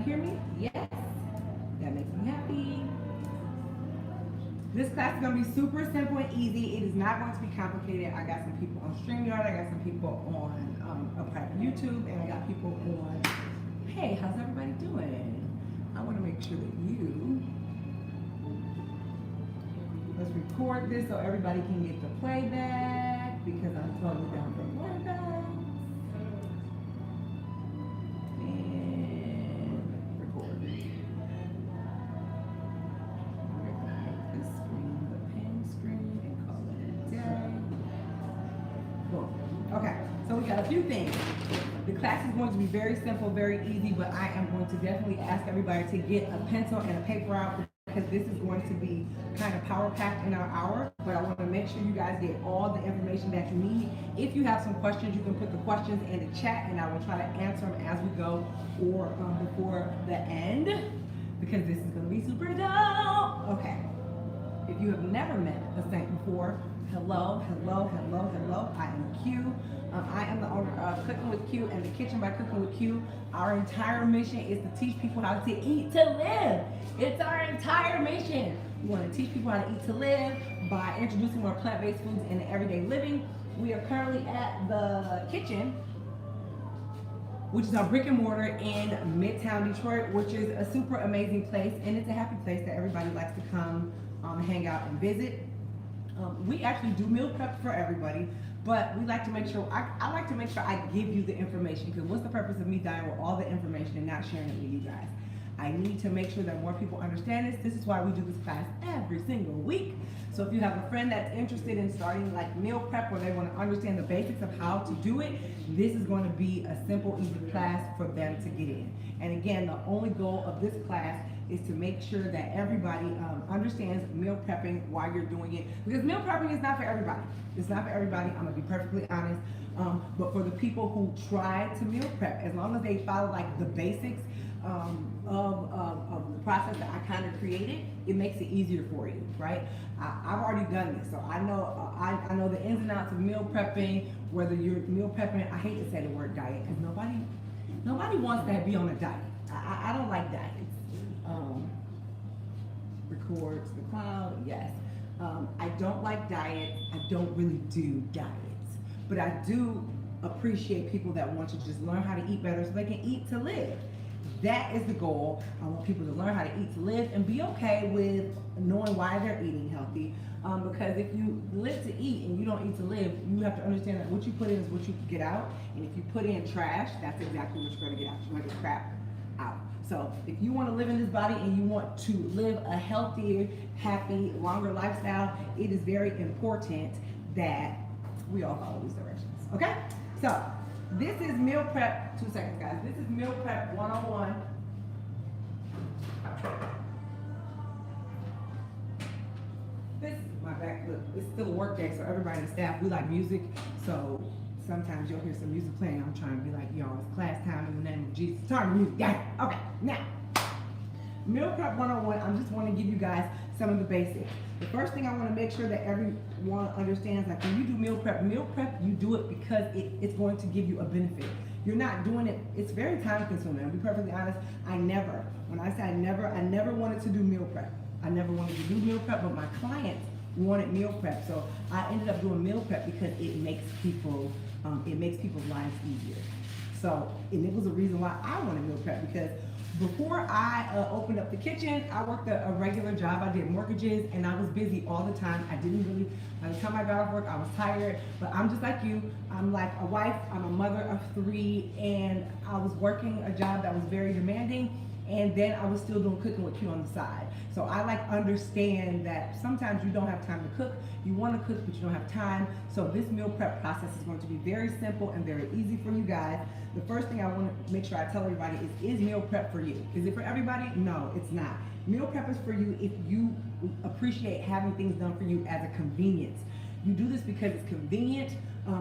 hear me? Yes. That makes me happy. This class is going to be super simple and easy. It is not going to be complicated. I got some people on StreamYard. I got some people on a private YouTube. And I got people on, hey, how's everybody doing? I want to make sure that let's record this so everybody can get the playback because I'm totally down for playback. And record. Okay, so we got a few things. The class is going to be very simple, very easy, but I am going to definitely ask everybody to get a pencil and a paper out because this is going to be kind of power packed in our hour, but I want to make sure you guys get all the information that you need. If you have some questions, you can put the questions in the chat and I will try to answer them as we go or before the end because this is going to be super dope. Okay, if you have never met a Saint before, hello, hello, hello, hello. I am Q. I am the owner of Cooking with Q and the Kitchen by Cooking with Q. Our entire mission is to teach people how to eat to live. It's our entire mission. We want to teach people how to eat to live by introducing more plant-based foods in everyday living. We are currently at the kitchen, which is our brick and mortar in Midtown Detroit, which is a super amazing place, and it's a happy place that everybody likes to come hang out and visit. We actually do meal prep for everybody, but we like to make sure, I like to make sure I give you the information, because what's the purpose of me dying with all the information and not sharing it with you guys? I need to make sure that more people understand this. This is why we do this class every single week. So if you have a friend that's interested in starting like meal prep or they want to understand the basics of how to do it, this is going to be a simple, easy class for them to get in. And again, the only goal of this class is to make sure that everybody understands meal prepping while you're doing it. Because meal prepping is not for everybody. It's not for everybody, I'm gonna be perfectly honest. But for the people who try to meal prep, as long as they follow like the basics of the process that I kind of created, it makes it easier for you, right? I've already done this, so I know I know the ins and outs of meal prepping, whether you're meal prepping. I hate to say the word diet because nobody wants to be on a diet. I don't like diets. Record to the cloud, yes. I don't like diets. I don't really do diets, but I do appreciate people that want to just learn how to eat better so they can eat to live. That is the goal. I want people to learn how to eat to live and be okay with knowing why they're eating healthy. Because if you live to eat and you don't eat to live, you have to understand that what you put in is what you get out. And if you put in trash, that's exactly what you're going to get out. You're going to get crap out. So if you want to live in this body and you want to live a healthier, happy, longer lifestyle, it is very important that we all follow these directions. Okay? So this is meal prep. 2 seconds, guys. This is meal prep 101. This is my back. Look, it's still a work day, so everybody in the staff, we like music. So sometimes you'll hear some music playing. I'm trying to be like, y'all, it's class time in the name of Jesus. Turn the music down. Okay, now, meal prep 101, I just want to give you guys some of the basics. The first thing I want to make sure that everyone understands, like when you do meal prep, you do it because it's going to give you a benefit. You're not doing it, it's very time consuming. I'll be perfectly honest, when I say I never wanted to do meal prep. I never wanted to do meal prep, but my clients wanted meal prep. So I ended up doing meal prep because it makes people's lives easier. So, and it was a reason why I wanted meal prep, because before I opened up the kitchen, I worked a regular job. I did mortgages and I was busy all the time. By the time I got off work, I was tired, but I'm just like you. I'm like a wife, I'm a mother of 3, and I was working a job that was very demanding, and then I was still doing Cooking with Q on the side. So I understand that sometimes you don't have time to cook. You want to cook, but you don't have time. So this meal prep process is going to be very simple and very easy for you guys. The first thing I want to make sure I tell everybody is meal prep for you? Is it for everybody? No, it's not. Meal prep is for you if you appreciate having things done for you as a convenience. You do this because it's convenient,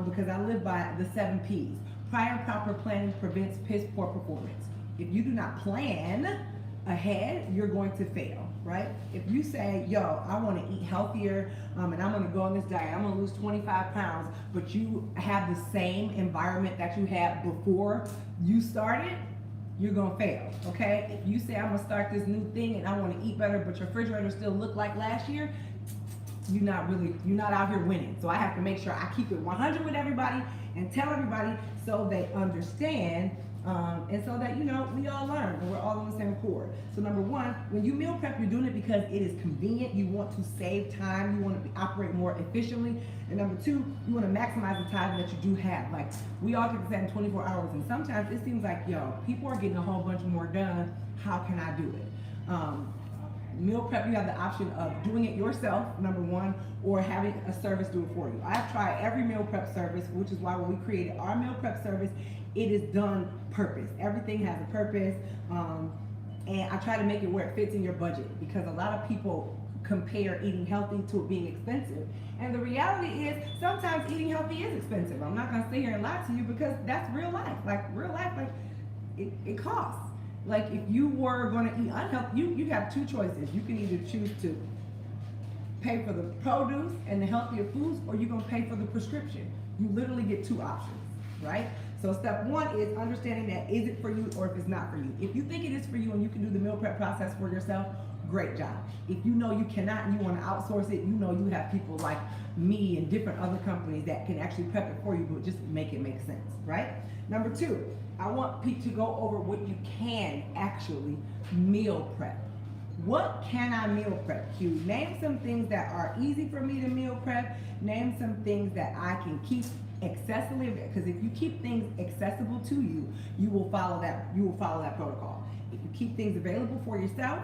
because I live by the 7 P's. Prior proper planning prevents piss poor performance. If you do not plan ahead, you're going to fail, right? If you say, yo, I want to eat healthier and I'm going to go on this diet, I'm going to lose 25 pounds, but you have the same environment that you had before you started, you're gonna fail, okay? If you say I'm gonna start this new thing and I wanna eat better, but your refrigerator still look like last year, you're not out here winning. So I have to make sure I keep it 100 with everybody and tell everybody so they understand, and so that, we all learn and we're all on the same accord. So number one, when you meal prep, you're doing it because it is convenient. You want to save time. You want to operate more efficiently. And number two, you want to maximize the time that you do have. Like, we all get this in 24 hours, and sometimes it seems like, people are getting a whole bunch more done. How can I do it? Meal prep, you have the option of doing it yourself, number one, or having a service do it for you. I've tried every meal prep service, which is why when we created our meal prep service, it is done purpose. Everything has a purpose, and I try to make it where it fits in your budget, because a lot of people compare eating healthy to it being expensive. And the reality is, sometimes eating healthy is expensive. I'm not gonna sit here and lie to you, because that's real life. Like, it costs. Like, if you were going to eat unhealthy, you have two choices. You can either choose to pay for the produce and the healthier foods, or you're going to pay for the prescription. You literally get two options, right? So step one is understanding that, is it for you or if it's not for you. If you think it is for you and you can do the meal prep process for yourself, great job. If you know you cannot and you want to outsource it, you have people like me and different other companies that can actually prep it for you, but just make it make sense, right? Number two, I want Pete to go over what you can actually meal prep. What can I meal prep, Q? Name some things that are easy for me to meal prep. Name some things that I can keep accessibly, because if you keep things accessible to you, you will follow that protocol. If you keep things available for yourself,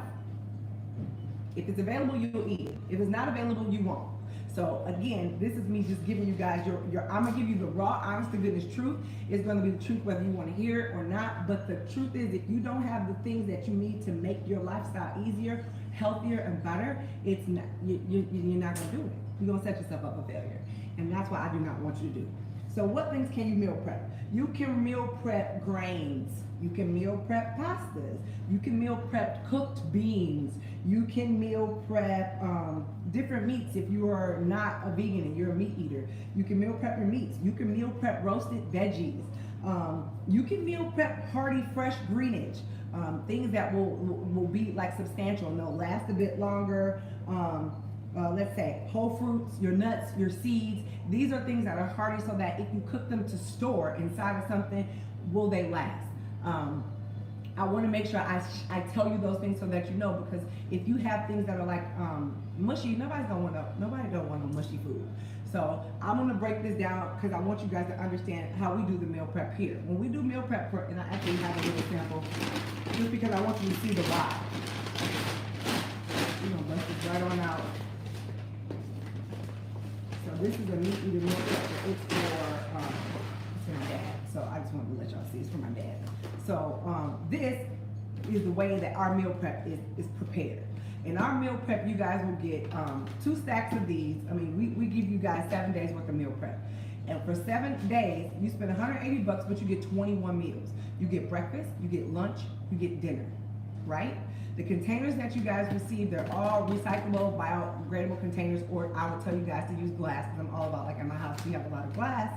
if it's available, you'll eat it. If it's not available, you won't. So again, this is me just giving you guys I'm gonna give you the raw, honest to goodness truth. It's gonna be the truth whether you wanna hear it or not. But the truth is, if you don't have the things that you need to make your lifestyle easier, healthier, and better, you're not gonna do it. You're gonna set yourself up for failure. And that's why I do not want you to do. So what things can you meal prep? You can meal prep grains. You can meal prep pastas. You can meal prep cooked beans. You can meal prep different meats if you are not a vegan and you're a meat eater. You can meal prep your meats. You can meal prep roasted veggies. You can meal prep hearty, fresh greenage. Things that will be like substantial and they'll last a bit longer. Let's say whole fruits, your nuts, your seeds. These are things that are hearty so that if you cook them to store inside of something, will they last? I want to make sure I tell you those things so that you know, because if you have things that are like mushy, nobody don't want no mushy food. So I'm going to break this down because I want you guys to understand how we do the meal prep here. When we do meal prep, and I actually have a little sample, just because I want you to see the vibe. We're going to bust this right on out. So this is a meat eater meal prep. It's for my dad. So I just wanted to let y'all see it's for my dad. So this is the way that our meal prep is prepared. In our meal prep, you guys will get 2 stacks of these. I mean, we give you guys 7 days worth of meal prep. And for 7 days, you spend $180, but you get 21 meals. You get breakfast, you get lunch, you get dinner, right? The containers that you guys receive, they're all recyclable, biodegradable containers, or I would tell you guys to use glass, because I'm all about, like in my house, we have a lot of glass,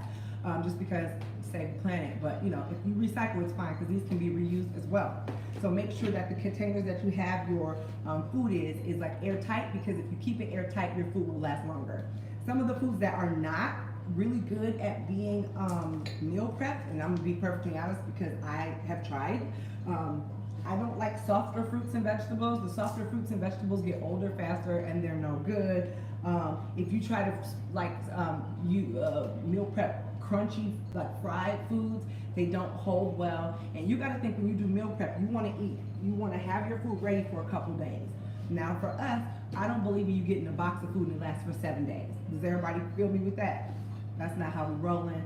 just because save the planet. But if you recycle, it's fine, because these can be reused as well. So make sure that the containers that you have your food is like airtight, because if you keep it airtight, your food will last longer. Some of the foods that are not really good at being meal prepped, and I'm gonna be perfectly honest because I have tried. I don't like softer fruits and vegetables. The softer fruits and vegetables get older faster and they're no good. If you try to meal prep crunchy, like fried foods, they don't hold well. And you gotta think, when you do meal prep, you wanna eat. You wanna have your food ready for a couple days. Now for us, I don't believe in you getting a box of food and it lasts for 7 days. Does everybody feel me with that? That's not how we're rolling.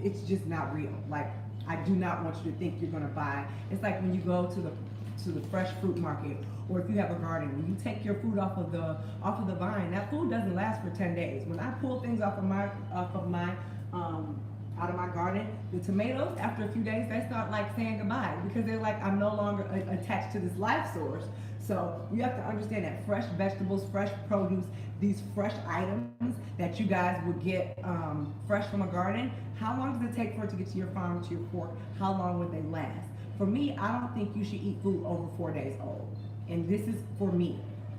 It's just not real. Like, I do not want you to think you're gonna buy. It's like when you go to the fresh fruit market, or if you have a garden, when you take your food off of the vine, that food doesn't last for 10 days. When I pull things off of my out of my garden. The tomatoes, after a few days, they start like saying goodbye because they're like, I'm no longer attached to this life source. So you have to understand that fresh vegetables, fresh produce, these fresh items that you guys would get fresh from a garden, how long does it take for it to get to your farm, to your fork? How long would they last? For me, I don't think you should eat food over 4 days old. And this is for me.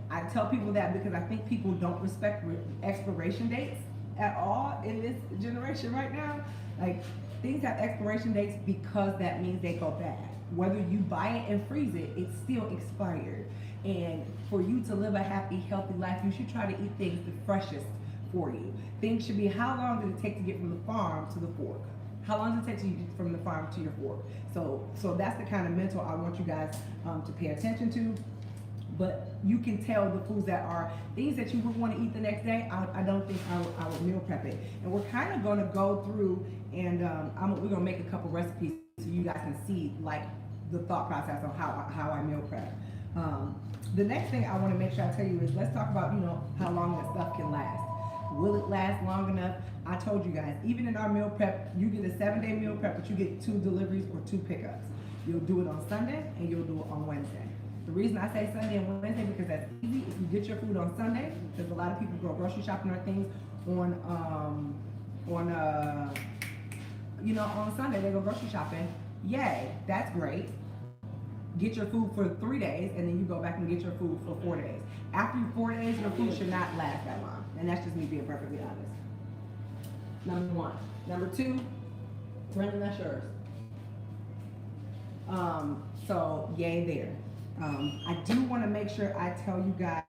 I tell people that because I think people don't respect expiration dates at all in this generation right now. Like, things have expiration dates because that means they go bad. Whether you buy it and freeze it, it's still expired. And for you to live a happy, healthy life, you should try to eat things the freshest for you. Things should be, how long did it take to get from the farm to the fork? How long does it take to get from the farm to your fork? So that's the kind of mental I want you guys to pay attention to. But you can tell the foods that are things that you would want to eat the next day. I don't think I would meal prep it. And we're kind of going to go through and we're going to make a couple recipes so you guys can see like the thought process on how I meal prep. The next thing I want to make sure I tell you is let's talk about how long that stuff can last. Will it last long enough? I told you guys, even in our meal prep, you get a 7-day meal prep, but you get 2 deliveries or 2 pickups. You'll do it on Sunday and you'll do it on Wednesday. The reason I say Sunday and Wednesday because that's easy. If you get your food on Sunday, because a lot of people go grocery shopping or things on Sunday they go grocery shopping. Yay, that's great. Get your food for 3 days and then you go back and get your food for 4 days. After 4 days, your food should not last that long. And that's just me being perfectly honest. Number 1. Number 2, Brandon, that's yours. So yay there. I do want to make sure I tell you guys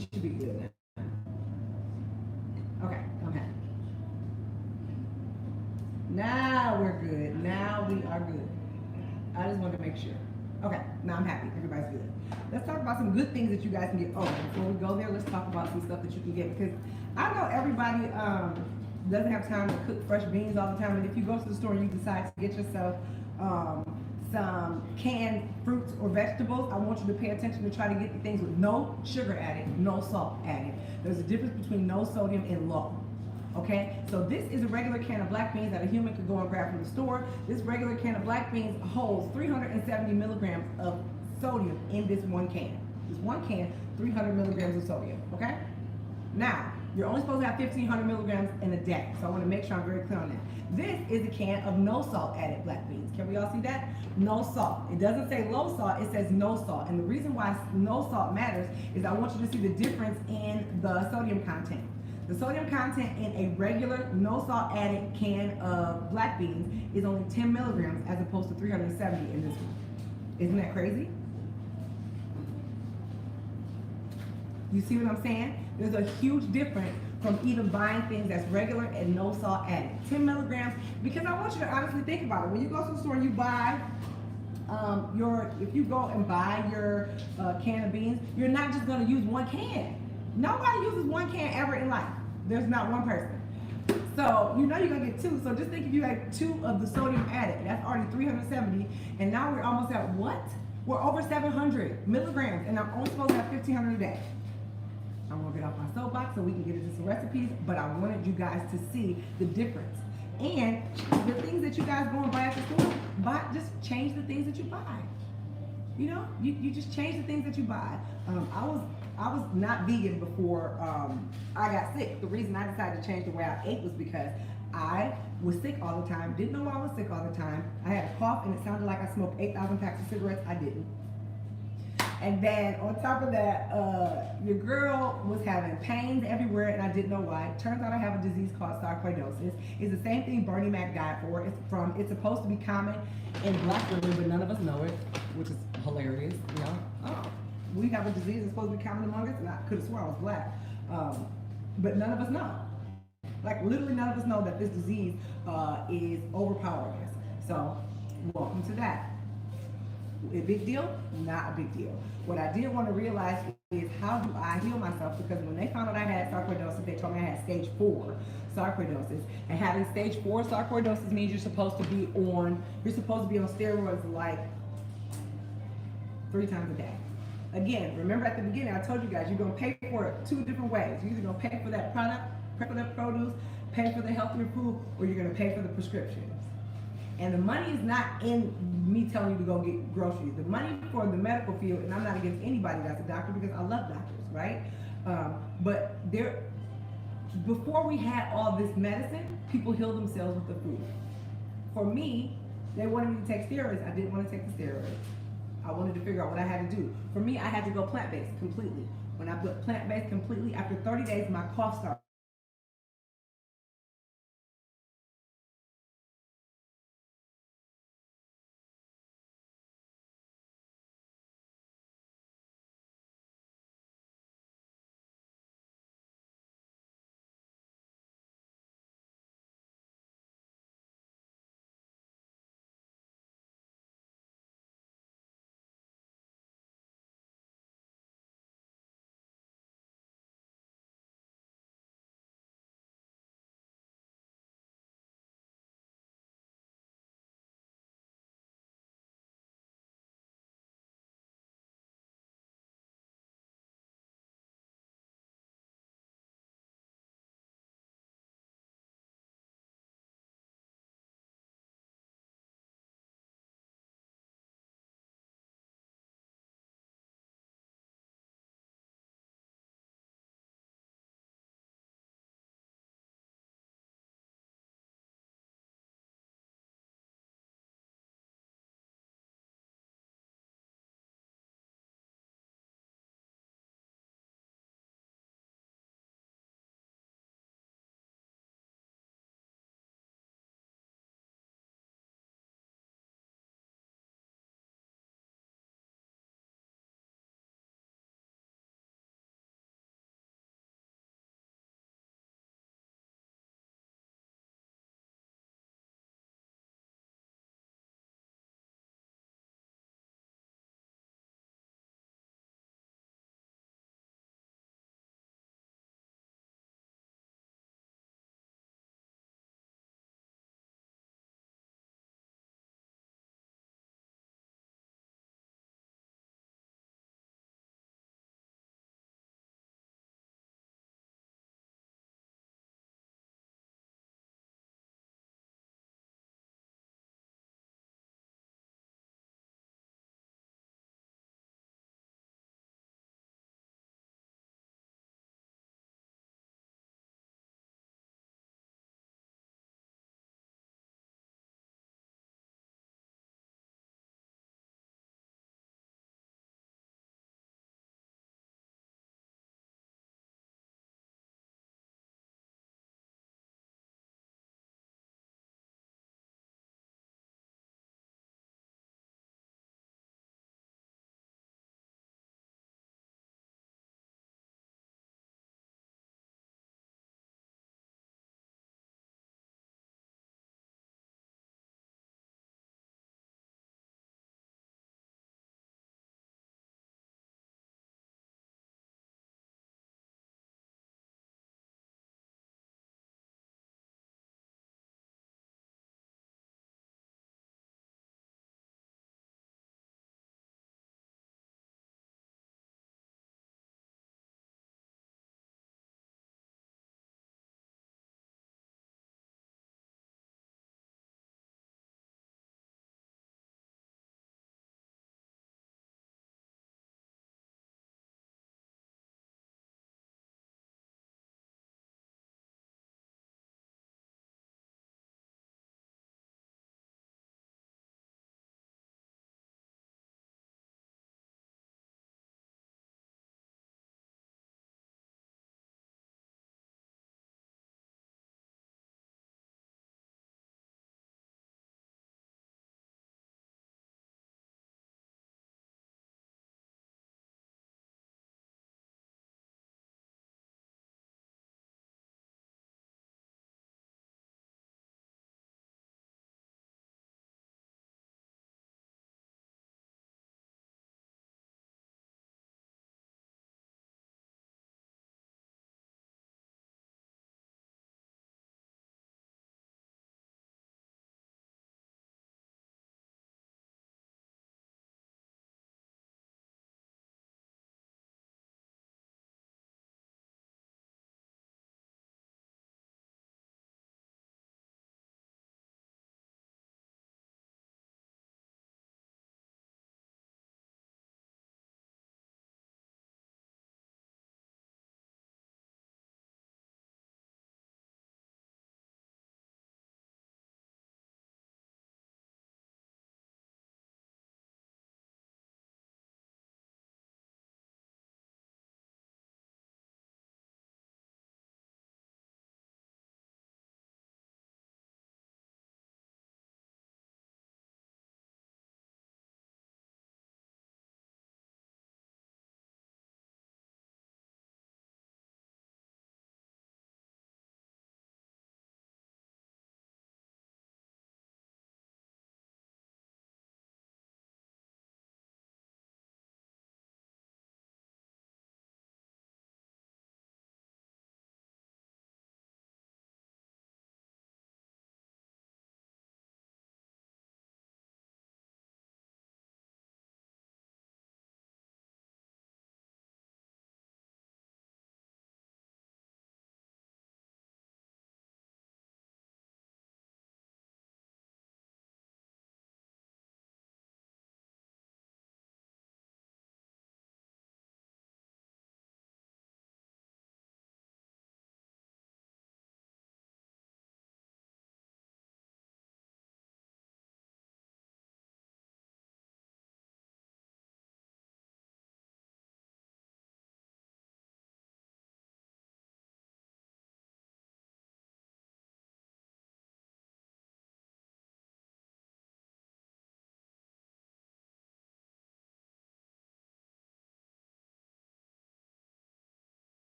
should be good now. Okay, I'm happy. Now we're good. Now we are good. I just wanted to make sure. Okay, now I'm happy. Everybody's good. Let's talk about some good things that you guys can get. Oh, before we go there, let's talk about some stuff that you can get, because I know everybody doesn't have time to cook fresh beans all the time. And if you go to the store and you decide to get yourself um, some canned fruits or vegetables, I want you to pay attention to try to get the things with no sugar added, no salt added. There's a difference between no sodium and low. Okay, so this is a regular can of black beans that a human could go and grab from the store. This regular can of black beans holds 370 milligrams of sodium in this one can. This one can, 300 milligrams of sodium, okay? Now, you're only supposed to have 1,500 milligrams in a day, so I want to make sure I'm very clear on that. This is a can of no salt added black beans. Can we all see that? No salt. It doesn't say low salt, it says no salt. And the reason why no salt matters is I want you to see the difference in the sodium content. The sodium content in a regular, no salt added can of black beans is only 10 milligrams as opposed to 370 in this one. Isn't that crazy? You see what I'm saying? There's a huge difference from even buying things that's regular and no salt added. 10 milligrams, because I want you to honestly think about it. When you go to the store and you buy if you go and buy your can of beans, you're not just gonna use one can. Nobody uses one can ever in life. There's not one person. So you know you're gonna get two. So just think if you had 2 of the sodium added, that's already 370, and now we're almost at what? We're over 700 milligrams, and I'm only supposed to have 1,500 a day. I'm gonna get off my soapbox so we can get into some recipes, but I wanted you guys to see the difference. And the things that you guys go and buy at the store, just change the things that you buy. You know, you just change the things that you buy. I was not vegan before I got sick. The reason I decided to change the way I ate was because I was sick all the time. Didn't know why I was sick all the time. I had a cough and it sounded like I smoked 8,000 packs of cigarettes. I didn't. And then on top of that, your girl was having pains everywhere and I didn't know why. Turns out I have a disease called sarcoidosis. It's the same thing Bernie Mac died for. It's supposed to be common in black women, but none of us know it, which is hilarious, you know. Oh, we have a disease that's supposed to be common among us, and I could have sworn I was black. But none of us know. Like literally none of us know that this disease is overpowering us. So welcome to that. A big deal? Not a big deal. What I did want to realize is how do I heal myself? Because when they found out I had sarcoidosis, they told me I had stage 4 sarcoidosis. And having stage 4 sarcoidosis means you're supposed to be on steroids like 3 times a day. Again, remember at the beginning I told you guys you're gonna pay for it 2 different ways. You're either gonna pay for that product, pay for that produce, pay for the healthier food, or you're gonna pay for the prescriptions. And the money is not in me telling you to go get groceries. The money for the medical field, and I'm not against anybody that's a doctor because I love doctors, right? But before we had all this medicine, people healed themselves with the food. For me, they wanted me to take steroids. I didn't want to take the steroids. I wanted to figure out what I had to do. For me, I had to go plant-based completely. When I put plant-based completely, after 30 days, my cough started.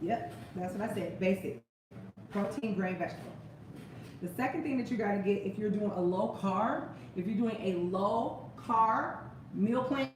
Yep, that's what I said. Basic protein, grain, vegetable. The second thing that you got to get if you're doing a low carb, if you're doing a low carb meal plan,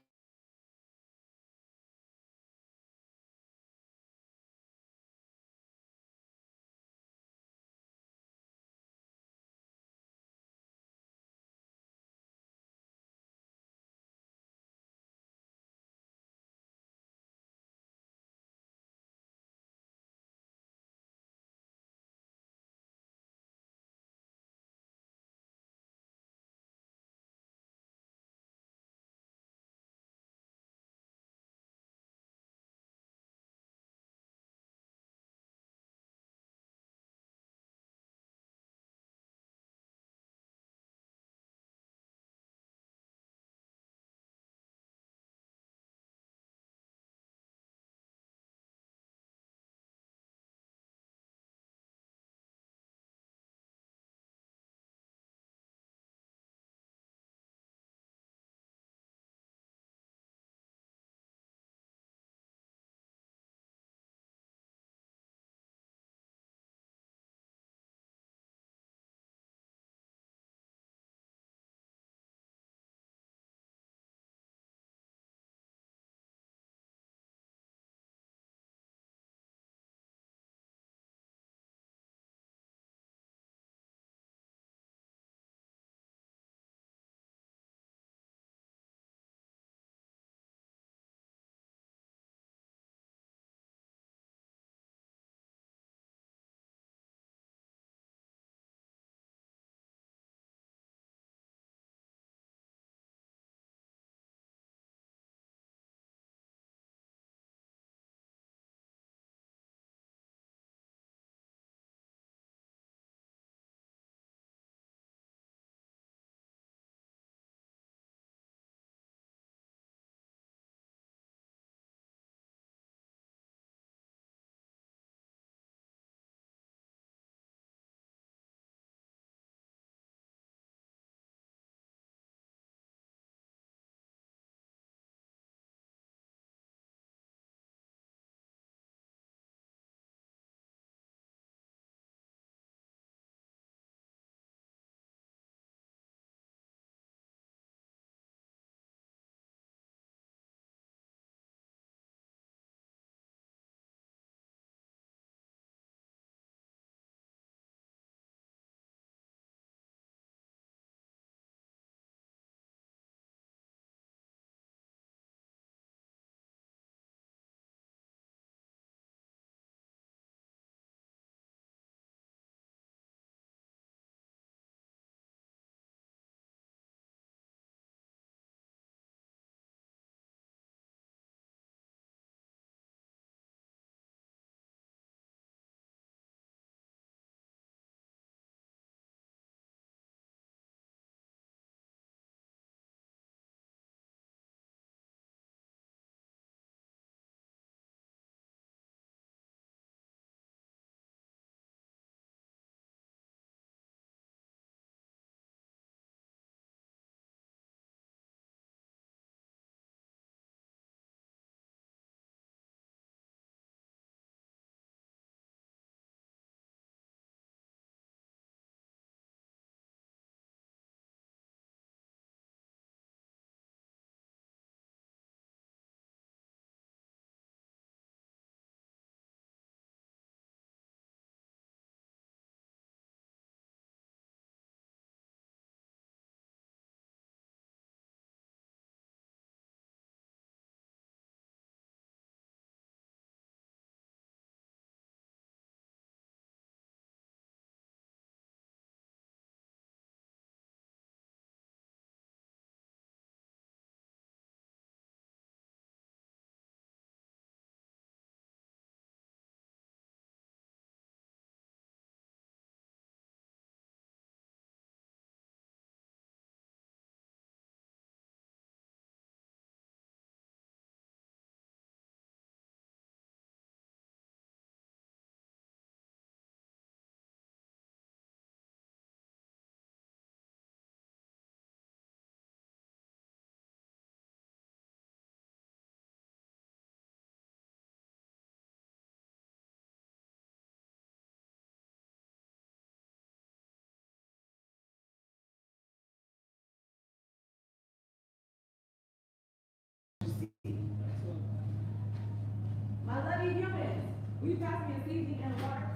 Will you pass me a seasoning and water?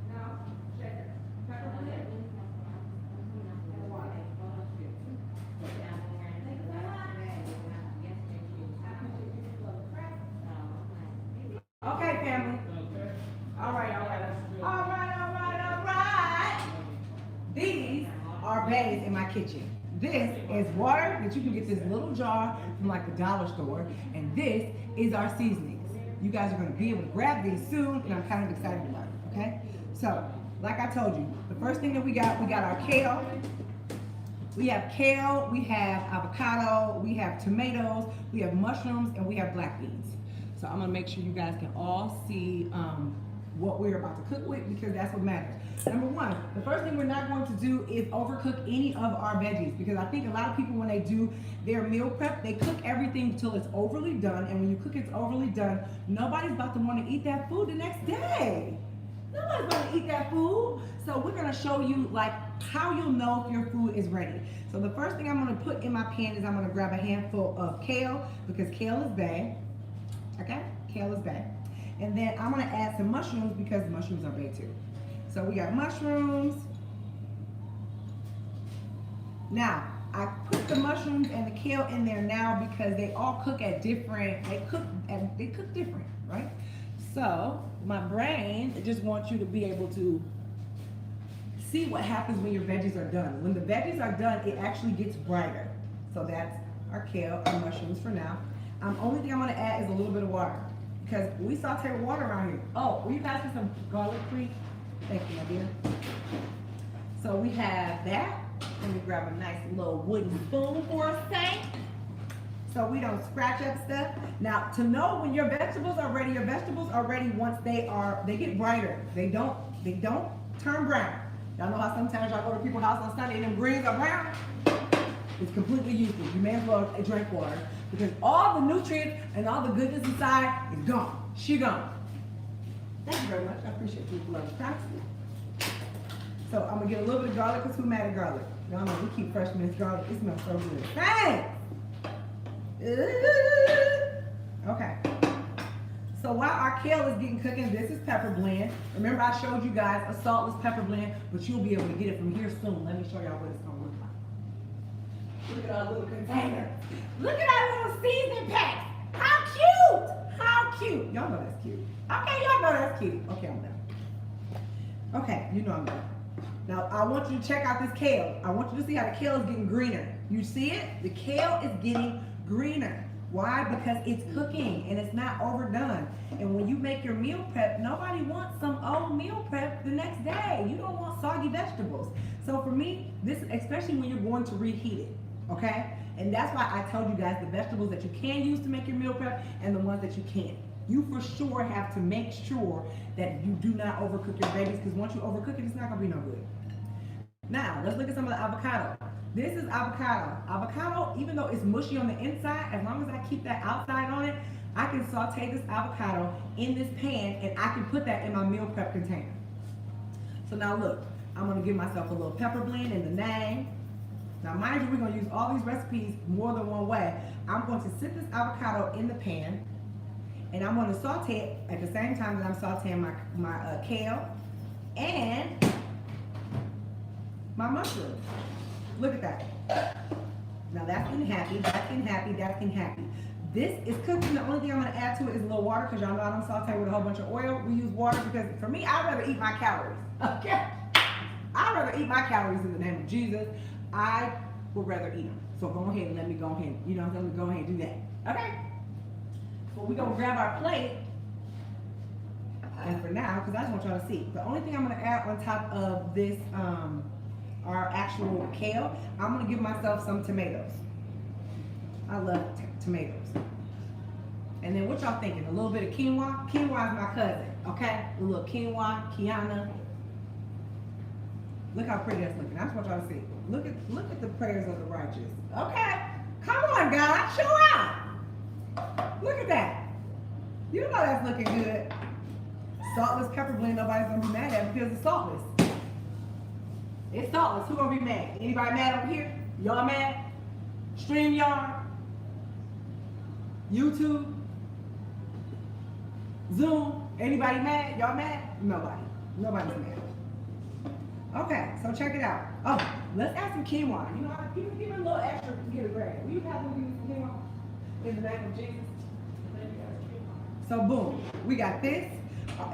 No, sugar. Pepper blend. And water. Okay, family. All right, all right. All right, all right, all right. These are bays in my kitchen. This is water that you can get this little jar from like the dollar store, and this is our seasonings. You guys are going to be able to grab these soon, and I'm kind of excited about it, okay? So, like I told you, the first thing that we got our kale. We have kale, we have avocado, we have tomatoes, we have mushrooms, and we have black beans. So I'm gonna make sure you guys can all see what we're about to cook with, because that's what matters. Number one, the first thing we're not going to do is overcook any of our veggies, because I think a lot of people, when they do their meal prep, they cook everything until it's overly done, and when you cook it's overly done, nobody's about to want to eat that food the next day. Nobody's going to eat that food. So we're going to show you like how you'll know if your food is ready. So the first thing I'm going to put in my pan is I'm going to grab a handful of kale, because kale is bad. Okay? Kale is bad. And then I'm going to add some mushrooms, because mushrooms are bad too. So we got mushrooms. Now, I put the mushrooms and the kale in there now because they all cook at different, they cook different, right? So my brain just wants you to be able to see what happens when your veggies are done. When the veggies are done, it actually gets brighter. So that's our kale and mushrooms for now. Only thing I'm gonna add is a little bit of water, because we saute with water around here. Oh, will you pass me some garlic cream? Thank you, my dear. So we have that. Let me grab a nice little wooden spoon for a sec, so we don't scratch up stuff. Now, to know when your vegetables are ready once they get brighter. They don't turn brown. Y'all know how sometimes y'all go to people's house on Sunday and them greens are brown? It's completely useless. You may as well drink water, because all the nutrients and all the goodness inside is gone. She gone. Thank you very much. I appreciate you for loving practicing. So I'm gonna get a little bit of garlic, because who mad at garlic? Y'all know we keep fresh minced garlic. It smells so good. Thanks! Okay. So while our kale is getting cooking, this is pepper blend. Remember, I showed you guys a saltless pepper blend, but you'll be able to get it from here soon. Let me show y'all what it's gonna look like. Look at our little container. Look at our little seasoning pack. How cute! How cute! Y'all know that's cute. Okay, y'all know that's cute. Okay, I'm done. Okay, you know I'm done. Now, I want you to check out this kale. I want you to see how the kale is getting greener. You see it? The kale is getting greener. Why? Because it's cooking and it's not overdone. And when you make your meal prep, nobody wants some old meal prep the next day. You don't want soggy vegetables. So for me, this, especially when you're going to reheat it, okay? And that's why I told you guys the vegetables that you can use to make your meal prep and the ones that you can't. You for sure have to make sure that you do not overcook your veggies, because once you overcook it, it's not gonna be no good. Now, let's look at some of the avocado. This is avocado. Avocado, even though it's mushy on the inside, as long as I keep that outside on it, I can saute this avocado in this pan, and I can put that in my meal prep container. So now look, I'm gonna give myself a little pepper blend in the name. Now mind you, we're gonna use all these recipes more than one way. I'm going to sit this avocado in the pan, and I'm gonna saute it at the same time that I'm sauteing my kale and my mushrooms. Look at that. Now that's getting happy, that's getting happy, that's getting happy. This is cooking. The only thing I'm gonna add to it is a little water, because y'all know I don't saute with a whole bunch of oil. We use water because for me, I'd rather eat my calories, okay? I'd rather eat my calories in the name of Jesus. I would rather eat them. So go ahead and let me go ahead, you know, let me go ahead and do that, okay? So we're gonna grab our plate. And for now, because I just want y'all to see, the only thing I'm gonna add on top of this, our actual kale, I'm gonna give myself some tomatoes. I love tomatoes. And then what y'all thinking? A little bit of quinoa? Quinoa is my cousin, okay? A little quinoa, Kiana. Look how pretty that's looking. I just want y'all to see. Look at the prayers of the righteous. Okay, come on, God, show out. Look at that. You know that's looking good. Saltless pepper blend, nobody's gonna be mad at it because it's saltless. It's saltless. Who gonna be mad? Anybody mad over here? Y'all mad? StreamYard? YouTube? Zoom, anybody mad? Y'all mad? Nobody. Nobody's mad. Okay, so check it out. Oh, let's add some quinoa. You know, give me a little extra to get a grade. Will you have them give me some quinoa? In the name of Jesus. So boom, we got this.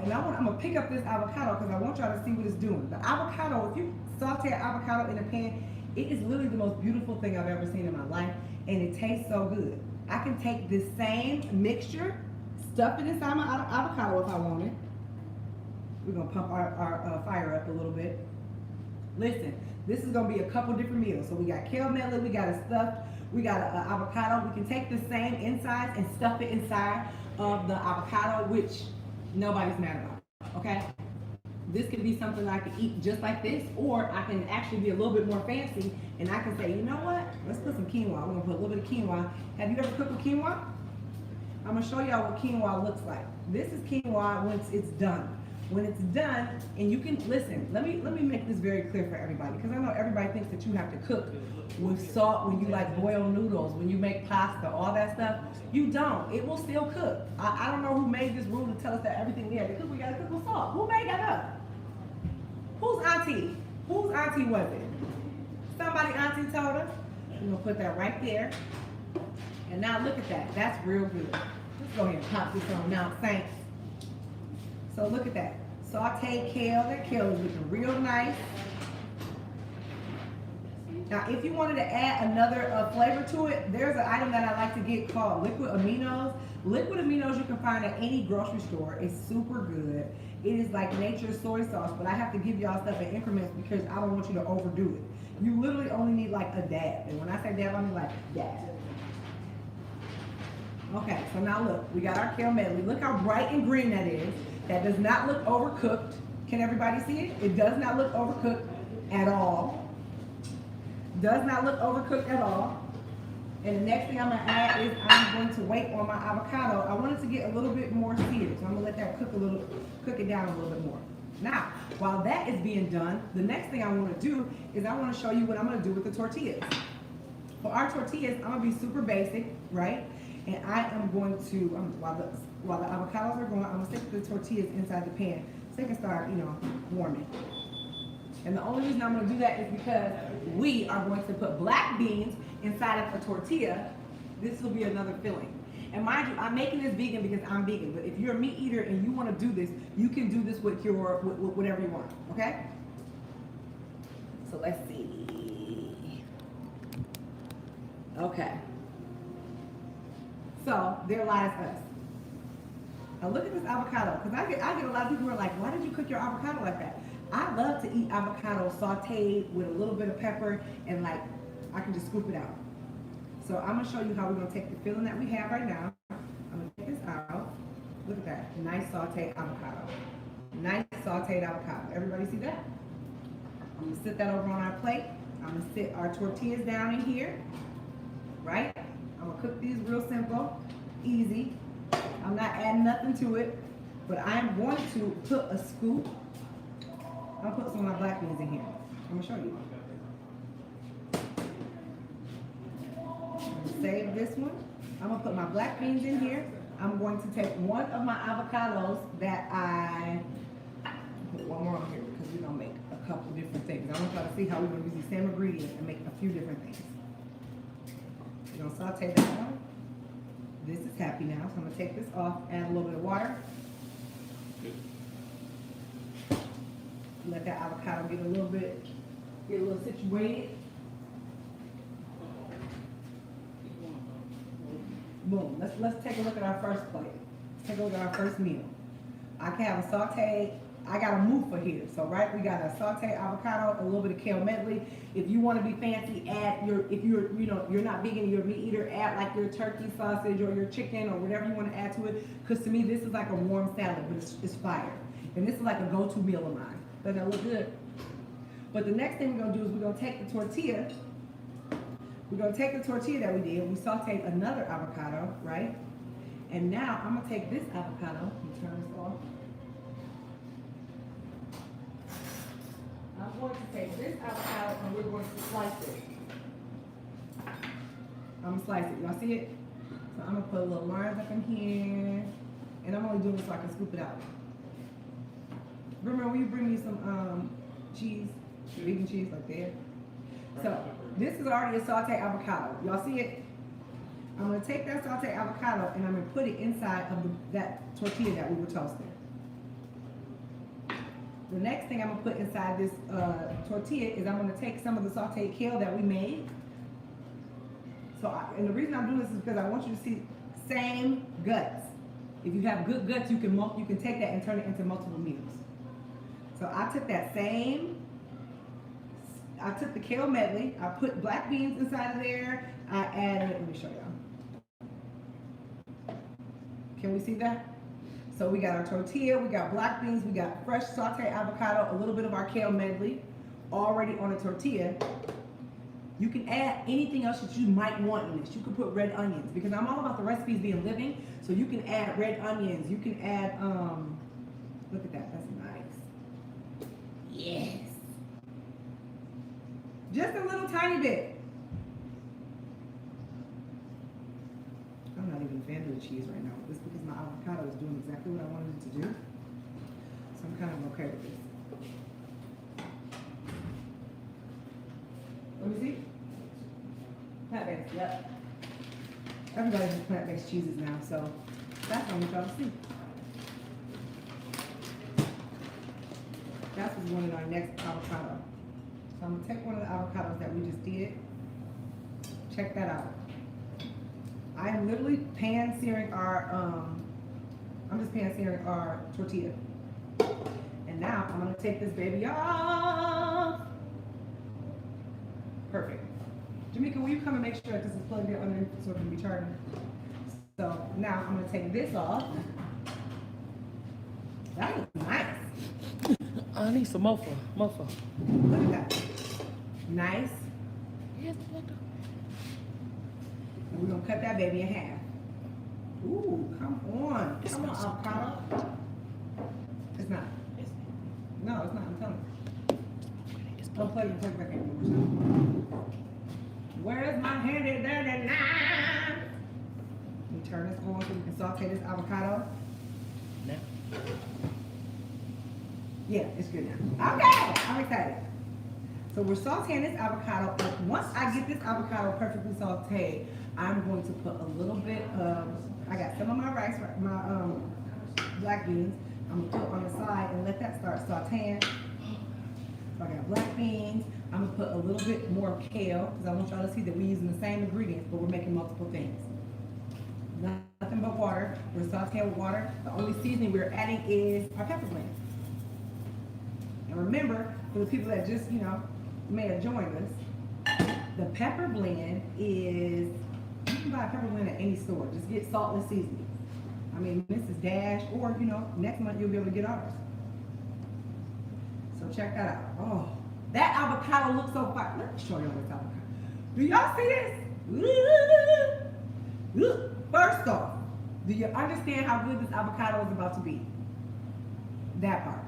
And I'm gonna pick up this avocado because I want y'all to see what it's doing. The avocado, if you saute an avocado in a pan, it is literally the most beautiful thing I've ever seen in my life, and it tastes so good. I can take this same mixture, stuff it inside my avocado if I want it. We're gonna pump our fire up a little bit. Listen, this is gonna be a couple different meals. So we got kale medley, we got a stuffed, we got an avocado. We can take the same inside and stuff it inside of the avocado, which nobody's mad about, okay? This could be something I could eat just like this, or I can actually be a little bit more fancy, and I can say, you know what? Let's put some quinoa. We're gonna put a little bit of quinoa. Have you ever cooked with quinoa? I'm gonna show y'all what quinoa looks like. This is quinoa once it's done. When it's done, and you can, listen, let me make this very clear for everybody, because I know everybody thinks that you have to cook with salt when you like boil noodles, when you make pasta, all that stuff. You don't. It will still cook. I don't know who made this rule to tell us that everything we had to cook, we gotta cook with salt. Who made that up? Whose auntie? Whose auntie was it? Somebody auntie told us. We're gonna put that right there. And now look at that. That's real good. Let's go ahead and pop this on now, Saints. So look at that. Sauteed kale. That kale is looking real nice. Now, if you wanted to add another flavor to it, there's an item that I like to get called liquid aminos. Liquid aminos you can find at any grocery store. It's super good. It is like nature's soy sauce, but I have to give y'all stuff in increments because I don't want you to overdo it. You literally only need like a dab. And when I say dab, I mean like dab. Okay, so now look, we got our kale medley. Look how bright and green that is. That does not look overcooked. Can everybody see it? It does not look overcooked at all. Does not look overcooked at all. And the next thing I'm gonna add is I'm going to wait on my avocado. I want it to get a little bit more seared, so I'm gonna let that cook it down a little bit more. Now, while that is being done, the next thing I wanna do is I wanna show you what I'm gonna do with the tortillas. For our tortillas, I'm gonna be super basic, right? And I am going to, while the avocados are going, I'm gonna stick the tortillas inside the pan so they can start, warming. And the only reason I'm gonna do that is because we are going to put black beans inside of a tortilla. This will be another filling. And mind you, I'm making this vegan because I'm vegan, but if you're a meat eater and you wanna do this, you can do this with whatever you want, okay? So let's see. Okay. So there lies us. Now look at this avocado, because I get a lot of people who are like, why did you cook your avocado like that? I love to eat avocado sauteed with a little bit of pepper and like, I can just scoop it out. So I'm gonna show you how we're gonna take the filling that we have right now. I'm gonna take this out. Look at that, nice sauteed avocado. Nice sauteed avocado. Everybody see that? I'm gonna sit that over on our plate. I'm gonna sit our tortillas down in here, right? I'm gonna cook these real simple, easy. I'm not adding nothing to it, but I'm going to put a scoop. I'll put some of my black beans in here. I'm gonna show you. I'm gonna save this one. I'm gonna put my black beans in here. I'm going to take one of my avocados that put one more on here because we're gonna make a couple different things. I want y'all to see how we're gonna use the same ingredients and make a few different things. We're gonna saute that one. This is happy now, so I'm gonna take this off, add a little bit of water. Let that avocado get a little situated. Boom. Let's take a look at our first plate. Let's take a look at our first meal. I can have a sauteed. I got a mufa here. So right, we got a sauteed avocado, a little bit of kale medley. If you want to be fancy, add if you're not vegan, you're a meat eater, add like your turkey sausage or your chicken or whatever you want to add to it. Because to me, this is like a warm salad, but it's fire. And this is like a go-to meal of mine. Doesn't that look good? But the next thing we're gonna do is we're gonna take the tortilla. We're gonna take the tortilla that we did. We sauteed another avocado, right? And now I'm gonna take this avocado. Let me turn this off. I'm going to take this avocado and we're going to slice it. I'm gonna slice it. Y'all see it? So I'm gonna put a little lines up in here. And I'm only doing this so I can scoop it out. Remember, will you bring me some cheese, vegan cheese, like there? So this is already a sauteed avocado. Y'all see it? I'm gonna take that sauteed avocado and I'm gonna put it inside of that tortilla that we were toasting. The next thing I'm gonna put inside this tortilla is I'm gonna take some of the sauteed kale that we made. And the reason I'm doing this is because I want you to see same guts. If you have good guts, you can take that and turn it into multiple meals. So I took the kale medley, I put black beans inside of there, I added, let me show y'all. Can we see that? So we got our tortilla, we got black beans, we got fresh sauteed avocado, a little bit of our kale medley already on a tortilla. You can add anything else that you might want in this. You can put red onions, because I'm all about the recipes being living. So you can add red onions. You can add, look at that, that's nice. Yes. Just a little tiny bit. I'm not even a fan of the cheese right now. Just because my avocado is doing exactly what I wanted it to do. So I'm kind of okay with this. Let me see. Plant-based, yep. Everybody has plant-based cheeses now, so that's what I want y'all to see. That's what's going in our next avocado. So I'm gonna take one of the avocados that we just did. Check that out. I am literally pan searing our, I'm just pan searing our tortilla. And now I'm gonna take this baby off. Perfect. Jamaica, will you come and make sure that this is plugged in underneath so it can be charging? So now I'm gonna take this off. That is nice. I need some mofa. Look at that. Nice. Yes, And we're gonna cut that baby in half. Ooh, come on. Come on, avocado. It's not. No, it's not. I'm telling you. Don't plug it back in. Where's my handy dirty knife? Let me turn this on so we can saute this avocado. Now. Yeah, it's good now. Okay, I'm excited. So we're sauteing this avocado. Once I get this avocado perfectly sauteed, I'm going to put a little bit of, I got some of my rice, my black beans. I'm gonna put on the side and let that start sauteing. So I got black beans. I'm gonna put a little bit more kale because I want y'all to see that we're using the same ingredients, but we're making multiple things. Nothing but water. We're sauteing with water. The only seasoning we're adding is our pepper blend. And remember, for the people that just, may have joined us, the pepper blend is, you can buy a pepper blend at any store. Just get saltless seasoning. I mean, Mrs. Dash, or, next month you'll be able to get ours. So check that out. Oh, that avocado looks so fire. Let me show y'all this avocado. Do y'all see this? First off, do you understand how good this avocado is about to be? That part.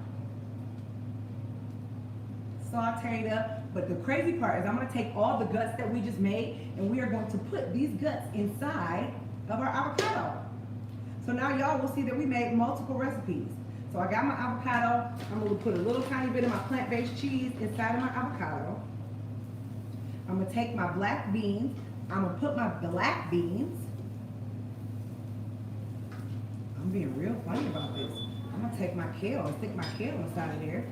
Sauteed up, but the crazy part is I'm going to take all the guts that we just made and we are going to put these guts inside of our avocado. So now y'all will see that we made multiple recipes. So I got my avocado. I'm going to put a little tiny bit of my plant-based cheese inside of my avocado. I'm going to take my black beans. I'm going to put my black beans. I'm being real funny about this. I'm going to take my kale and stick my kale inside of there.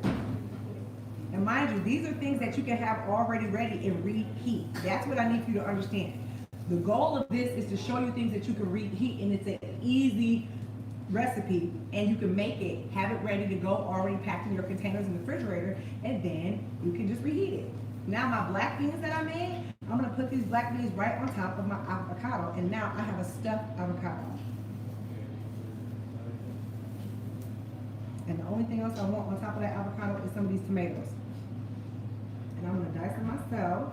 And mind you, these are things that you can have already ready and reheat. That's what I need for you to understand. The goal of this is to show you things that you can reheat, and it's an easy recipe, and you can make it, have it ready to go, already packed in your containers in the refrigerator, and then you can just reheat it. Now my black beans that I made, I'm gonna put these black beans right on top of my avocado, and now I have a stuffed avocado. And the only thing else I want on top of that avocado is some of these tomatoes. And I'm gonna dice them myself.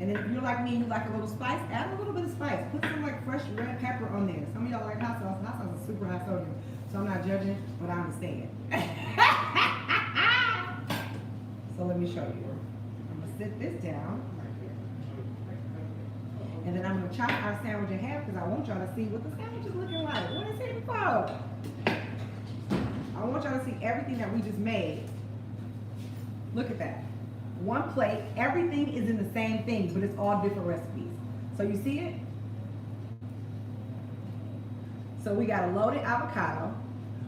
And then if you're like me, you like a little spice, add a little bit of spice. Put some like fresh red pepper on there. Some of y'all like hot sauce. Hot sauce is super high sodium. So I'm not judging, but I understand. So let me show you. I'm gonna sit this down. And then I'm gonna chop our sandwich in half because I want y'all to see what the sandwich is looking like. What is it for? I want y'all to see everything that we just made. Look at that. One plate, everything is in the same thing, but it's all different recipes. So you see it? So we got a loaded avocado.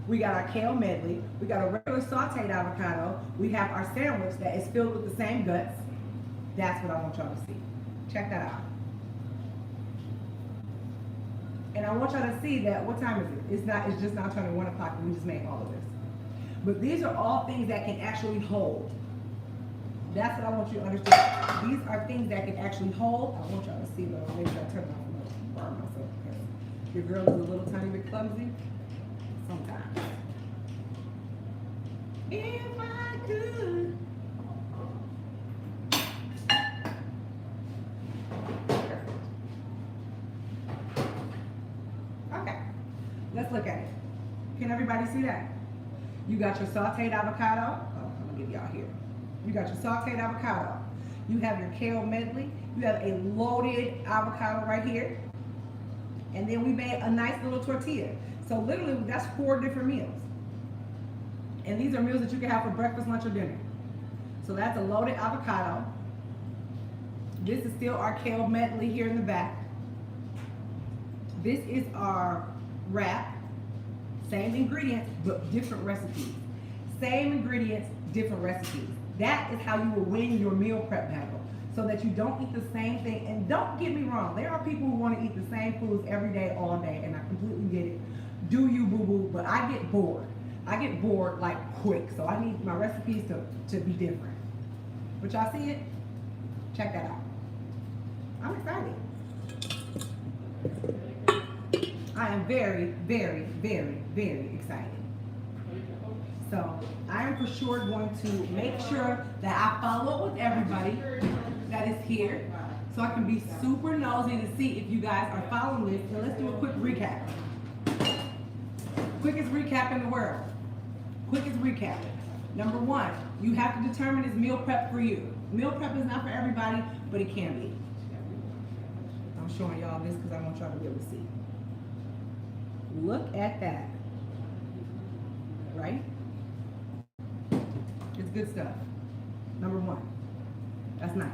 We got our kale medley. We got a regular sauteed avocado. We have our sandwich that is filled with the same guts. That's what I want y'all to see. Check that out. And I want y'all to see that, what time is it? It's just now turning 1 o'clock and we just made all of this. But these are all things that can actually hold. That's what I want you to understand. These are things that can actually hold. I want y'all to see though. Maybe I'll turn off and burn myself because your girl is a little tiny bit clumsy. Sometimes. If I could. Okay. Let's look at it. Can everybody see that? You got your sauteed avocado. Oh, I'm gonna give y'all here. You got your sauteed avocado. You have your kale medley. You have a loaded avocado right here. And then we made a nice little tortilla. So literally, that's 4 different meals. And these are meals that you can have for breakfast, lunch, or dinner. So that's a loaded avocado. This is still our kale medley here in the back. This is our wrap. Same ingredients, but different recipes. Same ingredients, different recipes. That is how you will win your meal prep battle. So that you don't eat the same thing. And don't get me wrong, there are people who want to eat the same foods every day, all day, and I completely get it. Do you, boo-boo? But I get bored. I get bored like quick. So I need my recipes to be different. But y'all see it? Check that out. I'm excited. I am very, very, very, very excited. So I am for sure going to make sure that I follow up with everybody that is here so I can be super nosy to see if you guys are following this. So let's do a quick recap. Quickest recap in the world. Quickest recap. Number 1, you have to determine is meal prep for you. Meal prep is not for everybody, but it can be. I'm showing y'all this because I want y'all to be able to see. Look at that. Right? It's good stuff. Number 1. That's nice.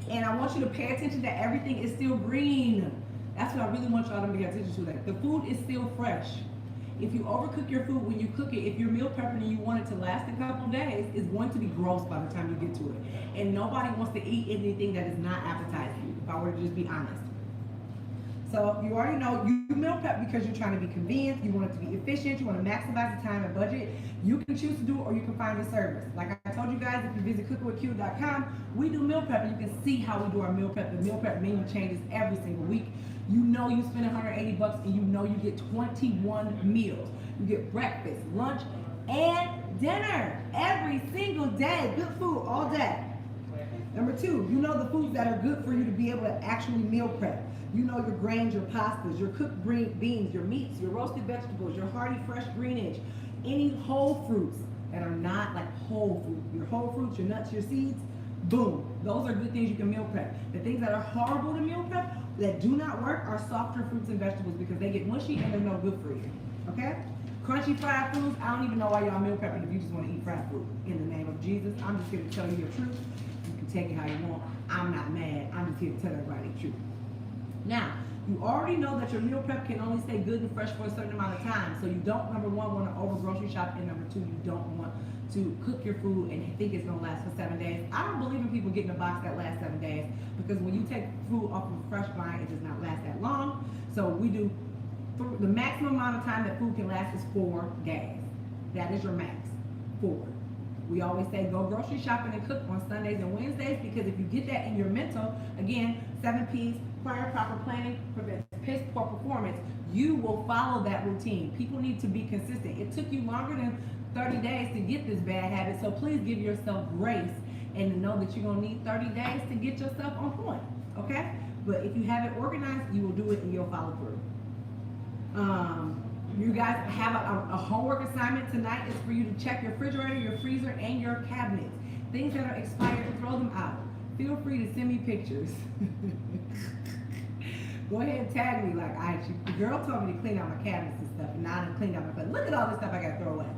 And I want you to pay attention that everything is still green. That's what I really want y'all to pay attention to. That the food is still fresh. If you overcook your food when you cook it, if you're meal prepping and you want it to last a couple days, it's going to be gross by the time you get to it. And nobody wants to eat anything that is not appetizing, if I were to just be honest. So you already know you meal prep because you're trying to be convenient, you want it to be efficient, you want to maximize the time and budget. You can choose to do it or you can find a service. Like I told you guys, if you visit cookwithq.com, we do meal prep and you can see how we do our meal prep. The meal prep menu changes every single week. You know you spend $180 and you know you get 21 meals. You get breakfast, lunch, and dinner every single day. Good food all day. Number 2, you know the foods that are good for you to be able to actually meal prep. You know your grains, your pastas, your cooked green beans, your meats, your roasted vegetables, your hearty fresh greenage, any whole fruits that are not like whole food. Your whole fruits, your nuts, your seeds, boom. Those are good things you can meal prep. The things that are horrible to meal prep, that do not work, are softer fruits and vegetables because they get mushy and they're no good for you. Okay? Crunchy fried foods, I don't even know why y'all meal prepping if you just want to eat fried food. In the name of Jesus, I'm just here to tell you the truth. You can take it how you want. I'm not mad. I'm just here to tell everybody the truth. Now, you already know that your meal prep can only stay good and fresh for a certain amount of time. So you don't, number 1, want to over grocery shop, and number 2, you don't want to cook your food and think it's going to last for 7 days. I don't believe in people getting a box that lasts 7 days because when you take food off of a fresh vine, it does not last that long. So we do, the maximum amount of time that food can last is 4 days. That is your max, 4. We always say go grocery shopping and cook on Sundays and Wednesdays because if you get that in your mental, again, 7 P's, prior proper planning prevents piss poor performance. You will follow that routine. People need to be consistent. It took you longer than 30 days to get this bad habit, so please give yourself grace and know that you're going to need 30 days to get yourself on point, okay? But if you have it organized, you will do it and you'll follow through. You guys have a homework assignment tonight. Is for you to check your refrigerator, your freezer, and your cabinets. Things that are expired, throw them out. Feel free to send me pictures. Go ahead and tag me. Like, the girl told me to clean out my cabinets and stuff, and now I done cleaned out my cabinets. Look at all this stuff I got to throw away.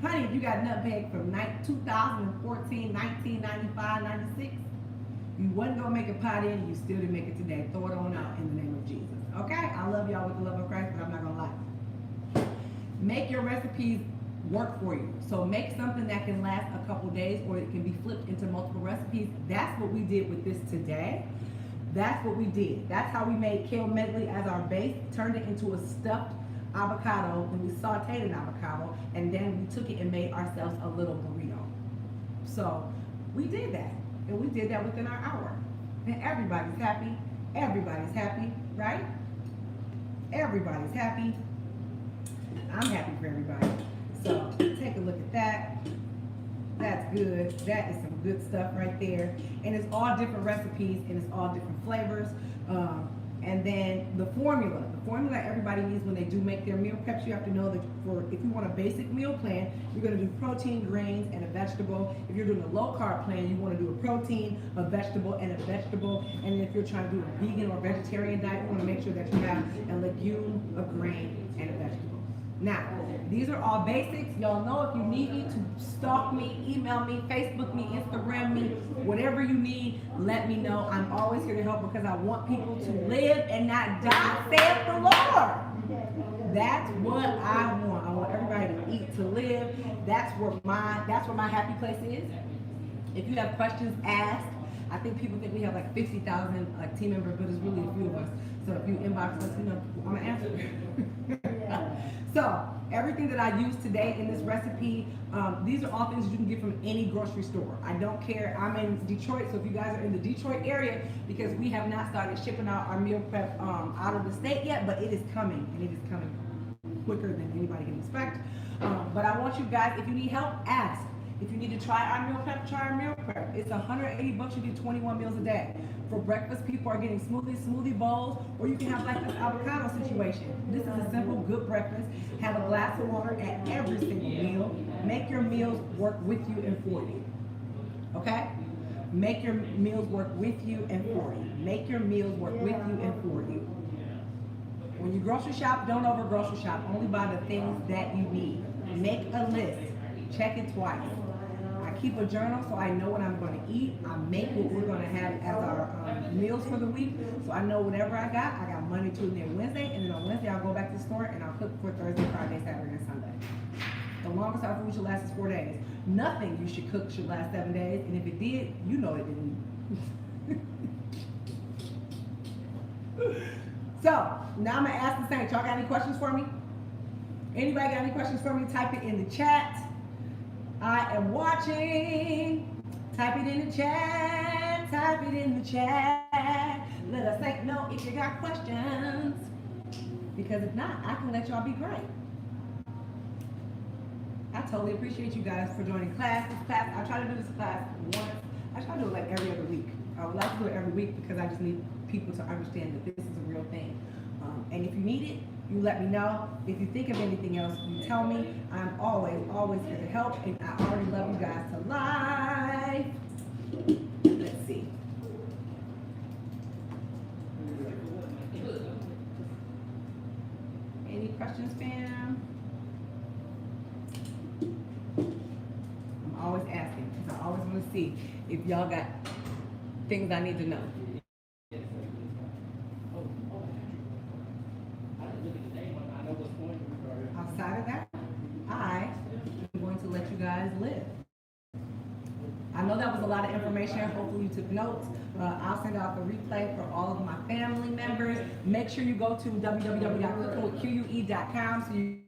Honey, if you got nutmeg from 2014, 1995, 96, you wasn't going to make a pot in, you still didn't make it today. Throw it on out in the name of Jesus. Okay? I love y'all with the love of Christ, but I'm not going to lie. Make your recipes work for you. So make something that can last a couple days, or it can be flipped into multiple recipes. That's what we did with this today. That's what we did. That's how we made kale medley as our base, turned it into a stuffed avocado, then we sauteed an avocado, and then we took it and made ourselves a little burrito. So we did that, and we did that within our hour. And everybody's happy. Everybody's happy, right? Everybody's happy. I'm happy for everybody. So take a look at that. That's good. That is some good stuff right there. And it's all different recipes and it's all different flavors. And then the formula everybody needs when they do make their meal preps, you have to know that if you want a basic meal plan, you're going to do protein, grains, and a vegetable. If you're doing a low carb plan, you want to do a protein, a vegetable, and a vegetable. And if you're trying to do a vegan or vegetarian diet, you want to make sure that you have a legume, a grain, and a vegetable. Now, these are all basics. Y'all know if you need me to stalk me, email me, Facebook me, Instagram me, whatever you need, let me know. I'm always here to help because I want people to live and not die, saith the Lord. That's what I want. I want everybody to eat, to live. That's where my happy place is. If you have questions, ask. I think people think we have like 50,000 team members, but it's really a few of us. So if you inbox us, I'm gonna answer. So everything that I used today in this recipe, these are all things you can get from any grocery store. I don't care. I'm in Detroit, so if you guys are in the Detroit area, because we have not started shipping out our meal prep out of the state yet, but it is coming, and it is coming quicker than anybody can expect. But I want you guys, if you need help, ask. If you need to try our meal prep, try our meal prep. It's $180. You get 21 meals a day. For breakfast, people are getting smoothie bowls, or you can have like this avocado situation. This is a simple, good breakfast. Have a glass of water at every single meal. Make your meals work with you and for you. Okay? Make your meals work with you and for you. Make your meals work with you and for you. When you grocery shop, don't over grocery shop. Only buy the things that you need. Make a list. Check it twice. I keep a journal so I know what I'm going to eat. I make what we're going to have as our meals for the week. So I know whatever I got Monday, Tuesday, and Wednesday. And then on Wednesday, I'll go back to the store and I'll cook for Thursday, Friday, Saturday, and Sunday. The longest our food should last is 4 days. Nothing you should cook should last 7 days. And if it did, you know it didn't. So now I'm going to ask the saints. Y'all got any questions for me? Anybody got any questions for me? Type it in the chat. I am watching. Type it in the chat. Type it in the chat. Let us know if you got questions. Because if not, I can let y'all be great. I totally appreciate you guys for joining class. This class, I try to do this class once. I try to do it like every other week. I would like to do it every week because I just need people to understand that this is a real thing. And if you need it, you let me know. If you think of anything else, you tell me. I'm always here to help, and I already love you guys to life. Let's see. Any questions, fam? I'm always asking, because I always want to see if y'all got things I need to know. Outside of that, I am going to let you guys live. I know that was a lot of information. Hopefully you took notes. I'll send out the replay for all of my family members. Make sure you go to www.cookingwithque.com so you